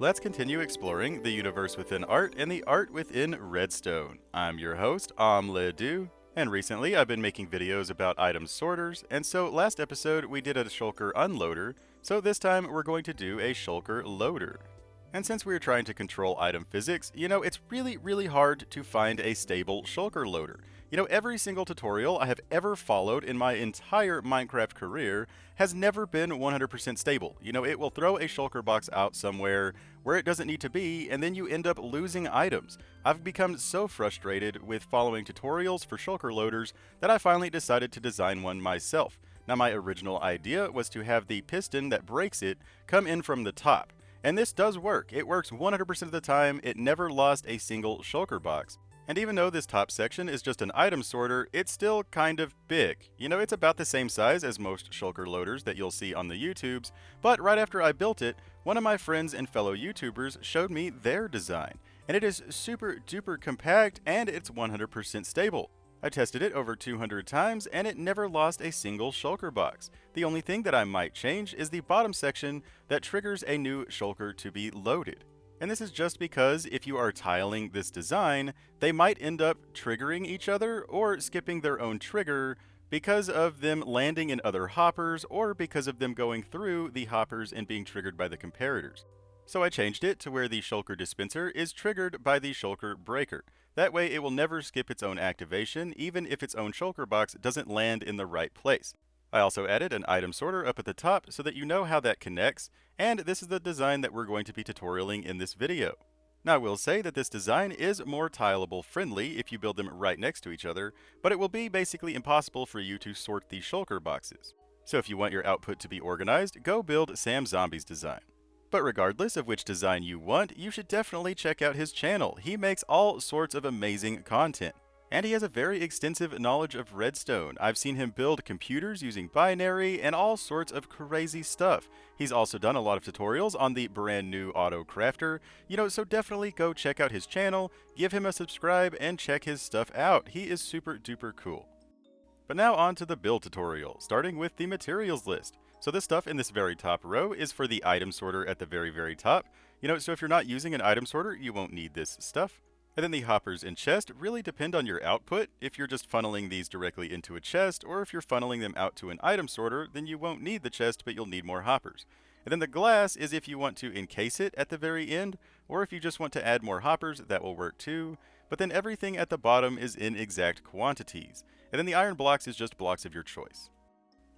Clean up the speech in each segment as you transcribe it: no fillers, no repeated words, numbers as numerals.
Let's continue exploring the universe within art and the art within Redstone. I'm your host, OmLedu, and recently I've been making videos about item sorters, and so last episode we did a Shulker unloader, so this time we're going to do a Shulker loader. And since we're trying to control item physics, it's really hard to find a stable Shulker loader. Every single tutorial I have ever followed in my entire Minecraft career has never been 100% stable. It will throw a Shulker box out somewhere where it doesn't need to be, and then you end up losing items. I've become so frustrated with following tutorials for Shulker loaders that I finally decided to design one myself. Now, my original idea was to have the piston that breaks it come in from the top. And this does work. It works 100% of the time. It never lost a single Shulker box. And even though this top section is just an item sorter, it's still kind of big. It's about the same size as most Shulker loaders that you'll see on the YouTubes, but right after I built it, one of my friends and fellow YouTubers showed me their design. And it is super duper compact and it's 100% stable. I tested it over 200 times and it never lost a single Shulker box. The only thing that I might change is the bottom section that triggers a new Shulker to be loaded. And this is just because if you are tiling this design, they might end up triggering each other or skipping their own trigger because of them landing in other hoppers or because of them going through the hoppers and being triggered by the comparators. So I changed it to where the Shulker dispenser is triggered by the Shulker breaker. That way it will never skip its own activation, even if its own Shulker box doesn't land in the right place. I also added an item sorter up at the top so that you know how that connects, and this is the design that we're going to be tutorialing in this video. Now I will say that this design is more tileable friendly if you build them right next to each other, but it will be basically impossible for you to sort the Shulker boxes. So if you want your output to be organized, go build Sam Zombie's design. But regardless of which design you want, you should definitely check out his channel. He makes all sorts of amazing content. And he has a very extensive knowledge of Redstone. I've seen him build computers using binary and all sorts of crazy stuff. He's also done a lot of tutorials on the brand new auto crafter, so definitely go check out his channel, give him a subscribe, and check his stuff out. He is super duper cool. But now on to the build tutorial, starting with the materials list. So this stuff in this very top row is for the item sorter at the very top. So if you're not using an item sorter, you won't need this stuff. And then the hoppers and chest really depend on your output. If you're just funneling these directly into a chest, or if you're funneling them out to an item sorter, then you won't need the chest, but you'll need more hoppers. And then the glass is if you want to encase it at the very end, or if you just want to add more hoppers, that will work too. But then everything at the bottom is in exact quantities. And then the iron blocks is just blocks of your choice.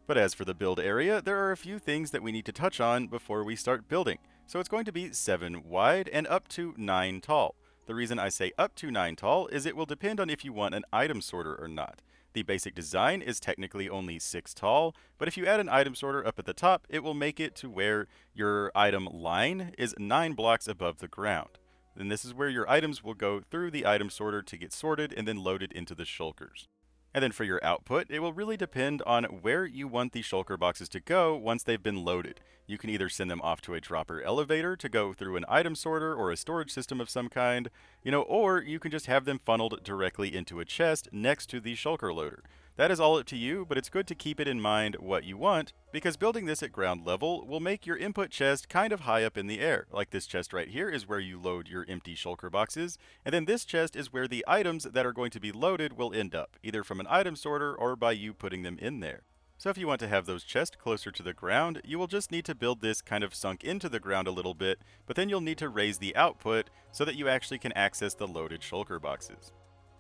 But as for the build area, there are a few things that we need to touch on before we start building. So it's going to be 7 wide and up to 9 tall. The reason I say up to 9 tall is it will depend on if you want an item sorter or not. The basic design is technically only 6 tall, but if you add an item sorter up at the top, it will make it to where your item line is 9 blocks above the ground. Then this is where your items will go through the item sorter to get sorted and then loaded into the shulkers. And then for your output, it will really depend on where you want the shulker boxes to go once they've been loaded. You can either send them off to a dropper elevator to go through an item sorter or a storage system of some kind, or you can just have them funneled directly into a chest next to the shulker loader. That is all up to you, but it's good to keep it in mind what you want, because building this at ground level will make your input chest kind of high up in the air. Like this chest right here is where you load your empty shulker boxes, and then this chest is where the items that are going to be loaded will end up, either from an item sorter or by you putting them in there. So if you want to have those chests closer to the ground, you will just need to build this kind of sunk into the ground a little bit, but then you'll need to raise the output so that you actually can access the loaded shulker boxes.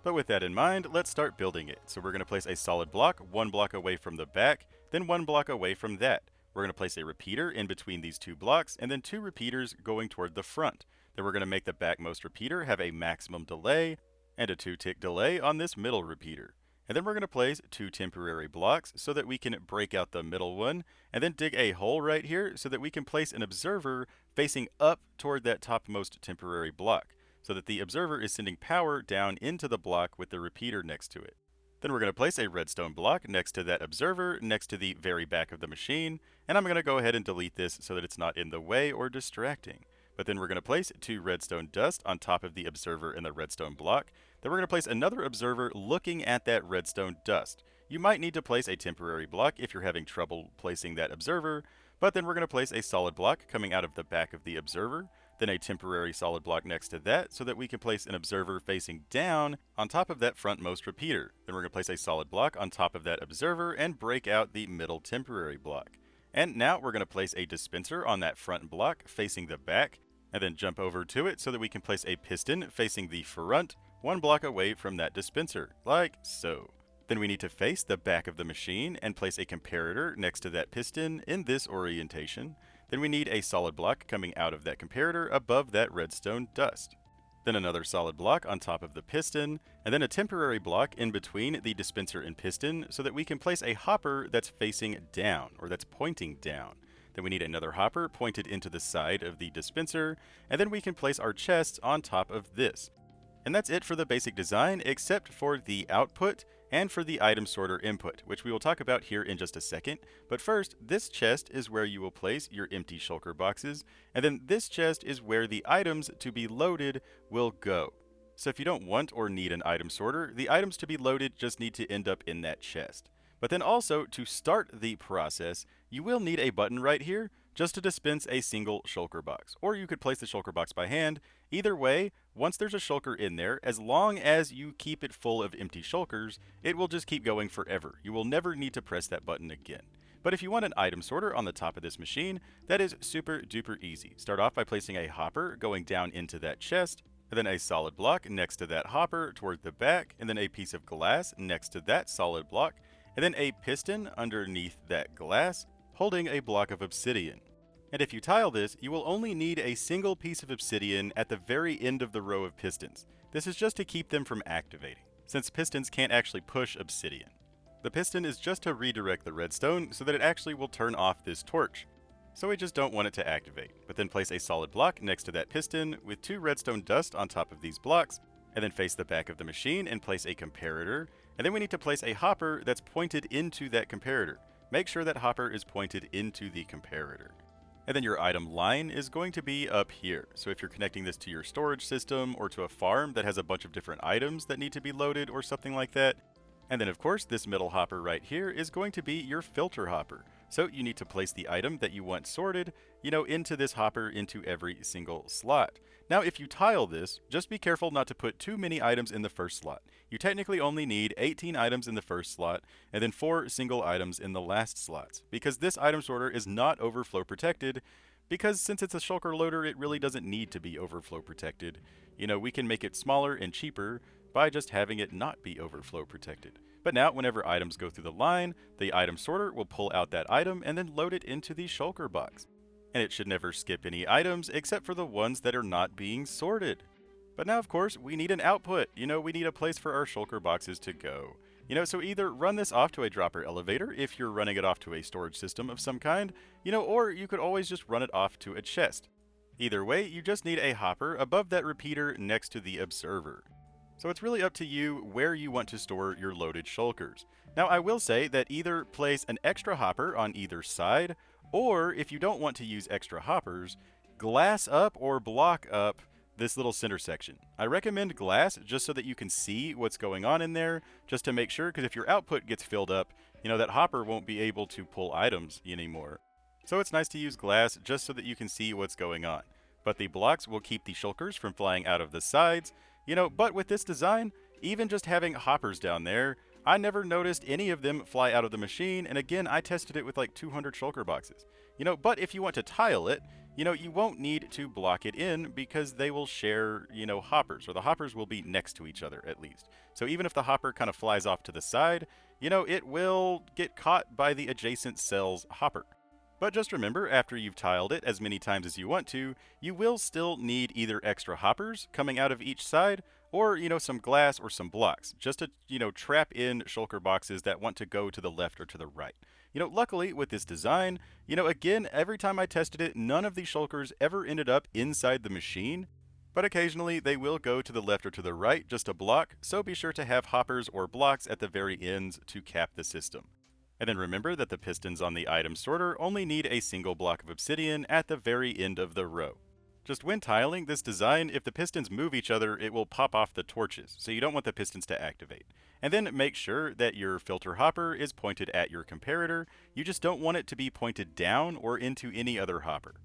But with that in mind, let's start building it. So we're going to place a solid block 1 block away from the back, then 1 block away from that. We're going to place a repeater in between these 2 blocks, and then 2 repeaters going toward the front. Then we're going to make the backmost repeater have a maximum delay, and a 2-tick delay on this middle repeater. And then we're going to place 2 temporary blocks so that we can break out the middle one, and then dig a hole right here so that we can place an observer facing up toward that topmost temporary block, so that the observer is sending power down into the block with the repeater next to it. Then we're going to place a redstone block next to that observer, next to the very back of the machine, and I'm going to go ahead and delete this so that it's not in the way or distracting. But then we're going to place 2 redstone dust on top of the observer and the redstone block. Then we're going to place another observer looking at that redstone dust. You might need to place a temporary block if you're having trouble placing that observer, but then we're going to place a solid block coming out of the back of the observer. then a temporary solid block next to that so that we can place an observer facing down on top of that frontmost repeater. Then we're going to place a solid block on top of that observer and break out the middle temporary block. And now we're going to place a dispenser on that front block facing the back, and then jump over to it so that we can place a piston facing the front, one block away from that dispenser, like so. Then we need to face the back of the machine and place a comparator next to that piston in this orientation. Then we need a solid block coming out of that comparator above that redstone dust. Then another solid block on top of the piston, and then a temporary block in between the dispenser and piston so that we can place a hopper that's facing down, or that's pointing down. Then we need another hopper pointed into the side of the dispenser, and then we can place our chests on top of this. And that's it for the basic design, except for the output and for the item sorter input, which we will talk about here in just a second. But first, this chest is where you will place your empty shulker boxes, and then this chest is where the items to be loaded will go. So if you don't want or need an item sorter, the items to be loaded just need to end up in that chest. But then also, to start the process, you will need a button right here just to dispense a single shulker box. Or you could place the shulker box by hand. Either way, once there's a shulker in there, as long as you keep it full of empty shulkers, it will just keep going forever. You will never need to press that button again. But if you want an item sorter on the top of this machine, that is super duper easy. Start off by placing a hopper going down into that chest, and then a solid block next to that hopper toward the back, and then a piece of glass next to that solid block, and then a piston underneath that glass, holding a block of obsidian. And if you tile this, you will only need a single piece of obsidian at the very end of the row of pistons. This is just to keep them from activating, since pistons can't actually push obsidian. The piston is just to redirect the redstone so that it actually will turn off this torch. So we just don't want it to activate. But then place a solid block next to that piston with 2 redstone dust on top of these blocks, and then face the back of the machine and place a comparator. And then we need to place a hopper that's pointed into that comparator. Make sure that hopper is pointed into the comparator. And then your item line is going to be up here. So if you're connecting this to your storage system or to a farm that has a bunch of different items that need to be loaded or something like that. And then of course, this middle hopper right here is going to be your filter hopper. So you need to place the item that you want sorted, into this hopper into every single slot. Now, if you tile this, just be careful not to put too many items in the first slot. You technically only need 18 items in the first slot, and then 4 single items in the last slots, because this item sorter is not overflow protected, because since it's a shulker loader, it really doesn't need to be overflow protected. We can make it smaller and cheaper by just having it not be overflow protected. But now, whenever items go through the line, the item sorter will pull out that item and then load it into the shulker box. And it should never skip any items except for the ones that are not being sorted. But now, of course, we need an output. We need a place for our shulker boxes to go. So either run this off to a dropper elevator if you're running it off to a storage system of some kind, or you could always just run it off to a chest. Either way, you just need a hopper above that repeater next to the observer. So it's really up to you where you want to store your loaded shulkers. Now, I will say that either place an extra hopper on either side, or if you don't want to use extra hoppers, glass up or block up this little center section. I recommend glass just so that you can see what's going on in there, just to make sure, because if your output gets filled up, that hopper won't be able to pull items anymore. So it's nice to use glass just so that you can see what's going on. But the blocks will keep the shulkers from flying out of the sides. But with this design, even just having hoppers down there, I never noticed any of them fly out of the machine, and again, I tested it with like 200 shulker boxes. But if you want to tile it, you won't need to block it in because they will share, hoppers, or the hoppers will be next to each other at least. So even if the hopper kind of flies off to the side, it will get caught by the adjacent cell's hopper. But just remember, after you've tiled it as many times as you want to, you will still need either extra hoppers coming out of each side, or, some glass or some blocks, just to, trap in shulker boxes that want to go to the left or to the right. Luckily with this design, again, every time I tested it, none of these shulkers ever ended up inside the machine, but occasionally they will go to the left or to the right just to block, so be sure to have hoppers or blocks at the very ends to cap the system. And then remember that the pistons on the item sorter only need a single block of obsidian at the very end of the row. Just when tiling this design, if the pistons move each other, it will pop off the torches, so you don't want the pistons to activate. And then make sure that your filter hopper is pointed at your comparator. You just don't want it to be pointed down or into any other hopper.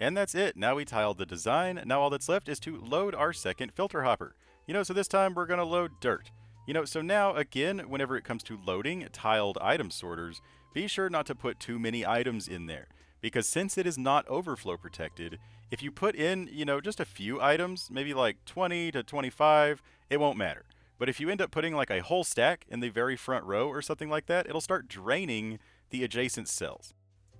And that's it. Now we tiled the design. Now all that's left is to load our second filter hopper. So this time we're going to load dirt. So now again, whenever it comes to loading tiled item sorters, be sure not to put too many items in there. Because since it is not overflow protected, if you put in, just a few items, maybe like 20 to 25, it won't matter. But if you end up putting like a whole stack in the very front row or something like that, it'll start draining the adjacent cells.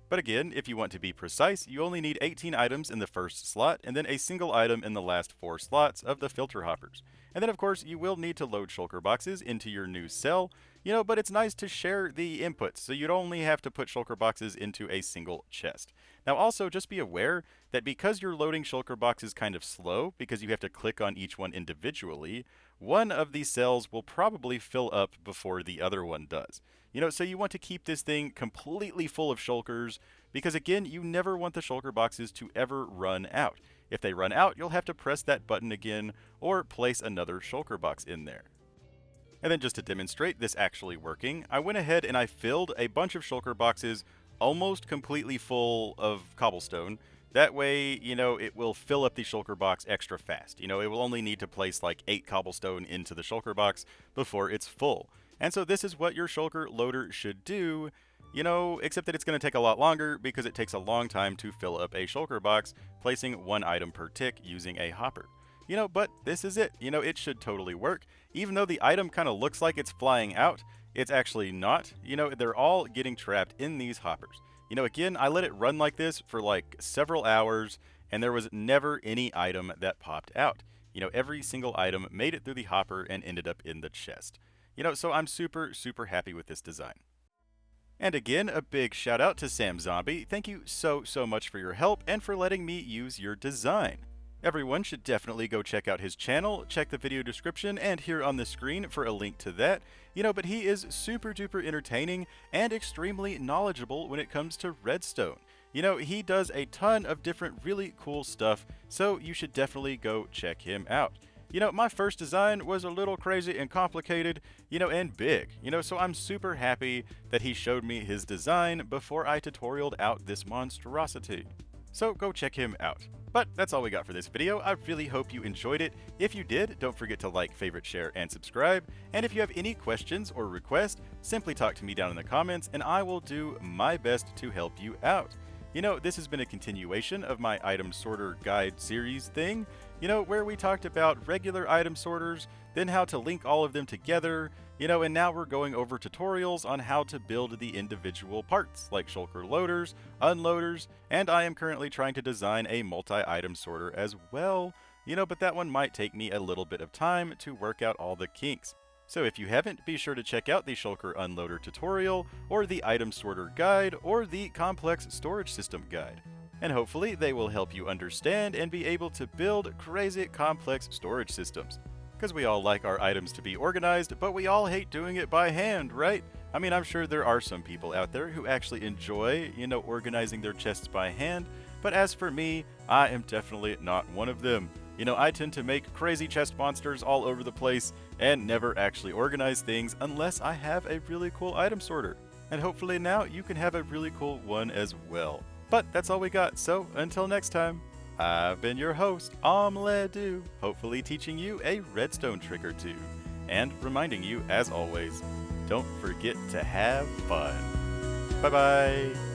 But again, if you want to be precise, you only need 18 items in the first slot and then a single item in the last 4 slots of the filter hoppers. And then of course, you will need to load shulker boxes into your new cell, but it's nice to share the inputs, so you'd only have to put shulker boxes into a single chest. Now also, just be aware that because you're loading shulker boxes kind of slow, because you have to click on each one individually, one of these cells will probably fill up before the other one does. So you want to keep this thing completely full of shulkers, because again, you never want the shulker boxes to ever run out. If they run out, you'll have to press that button again, or place another shulker box in there. And then just to demonstrate this actually working, I went ahead and I filled a bunch of shulker boxes almost completely full of cobblestone. That way, it will fill up the shulker box extra fast. It will only need to place like 8 cobblestone into the shulker box before it's full. And so this is what your shulker loader should do, except that it's going to take a lot longer because it takes a long time to fill up a shulker box, placing 1 item per tick using a hopper. But this is it. It should totally work. Even though the item kind of looks like it's flying out, it's actually not. They're all getting trapped in these hoppers. Again, I let it run like this for like several hours, and there was never any item that popped out. Every single item made it through the hopper and ended up in the chest. So I'm super, super happy with this design. And again, a big shout out to Sam Zombie. Thank you so much for your help and for letting me use your design. Everyone should definitely go check out his channel, check the video description and here on the screen for a link to that. But he is super duper entertaining and extremely knowledgeable when it comes to Redstone. He does a ton of different really cool stuff, so you should definitely go check him out. My first design was a little crazy and complicated, and big, so I'm super happy that he showed me his design before I tutorialed out this monstrosity. So go check him out. But that's all we got for this video. I really hope you enjoyed it. If you did, don't forget to like, favorite, share, and subscribe. And if you have any questions or requests, simply talk to me down in the comments and I will do my best to help you out. This has been a continuation of my item sorter guide series thing, where we talked about regular item sorters, then how to link all of them together, and now we're going over tutorials on how to build the individual parts, like shulker loaders, unloaders, and I am currently trying to design a multi-item sorter as well, but that one might take me a little bit of time to work out all the kinks. So if you haven't, be sure to check out the shulker unloader tutorial, or the item sorter guide, or the complex storage system guide. And hopefully they will help you understand and be able to build crazy complex storage systems. Because we all like our items to be organized, but we all hate doing it by hand, right? I mean, I'm sure there are some people out there who actually enjoy, organizing their chests by hand, but as for me, I am definitely not one of them. I tend to make crazy chest monsters all over the place and never actually organize things unless I have a really cool item sorter. And hopefully now you can have a really cool one as well. But that's all we got, so until next time, I've been your host, OmLedu, hopefully teaching you a redstone trick or two. And reminding you, as always, don't forget to have fun. Bye-bye!